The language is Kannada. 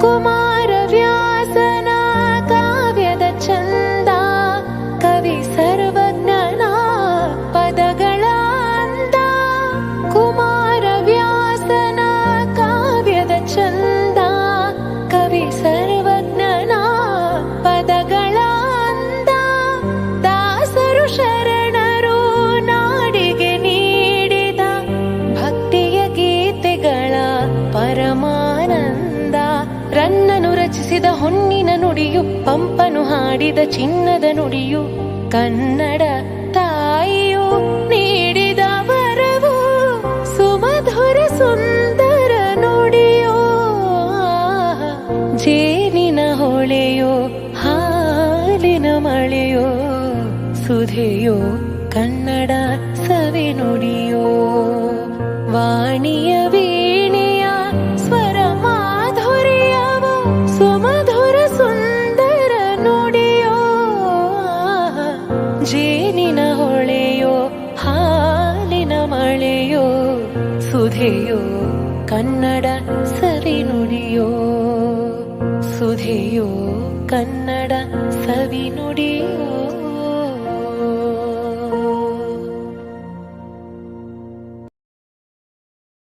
ಕುಮಾರವ್ಯಾಸನ ಕಾವ್ಯದ ಚಂದ, ಕವಿ ಸರ್ವಜ್ಞನ ಪದಗಳ ಅಂದ. ಕುಮಾರವ್ಯಾಸನ ಕಾವ್ಯದ ಚಂದ, ಕವಿ ಸರ್ವಜ್ಞನ ಪದಗಳ ಅಂದ. ದಾಸರು ಶರಣರು ನಾಡಿಗೆ ನೀಡಿದ ಭಕ್ತಿಯ ಗೀತೆಗಳ ಪರಮಾನಂದ. ರನ್ನನು ರಚಿಸಿದ ಹೊನ್ನಿನ ನುಡಿಯು, ಪಂಪನು ಹಾಡಿದ ಚಿನ್ನದ ನುಡಿಯು, ಕನ್ನಡ ತಾಯಿಯು ನೀಡಿದ ವರವು ಸುಮಧುರ ಸುಂದರ ನುಡಿಯೋ. ಜೇನಿನ ಹೊಳೆಯೋ ಹಾಲಿನ ಮಳೆಯೋ, ಸುಧೆಯೋ ಕನ್ನಡ ಸವಿ ನುಡಿಯೋ. ವಾಣಿಯ ವೀಣೆಯ ಸ್ವರ ಮಾಧುರ್ಯವೋ, ಸುಮಧುರ ಸುಂದರ ನುಡಿಯೋ. ಜೇನಿನ ಹೊಳೆಯೋ ಹಾಲಿನ ಮಳೆಯೋ, ಸುಧೆಯೋ ಕನ್ನಡ ಸವಿ ನುಡಿಯೋ. ಸುಧೆಯೋ ಕನ್ನಡ ಸವಿ ನುಡಿಯೋ.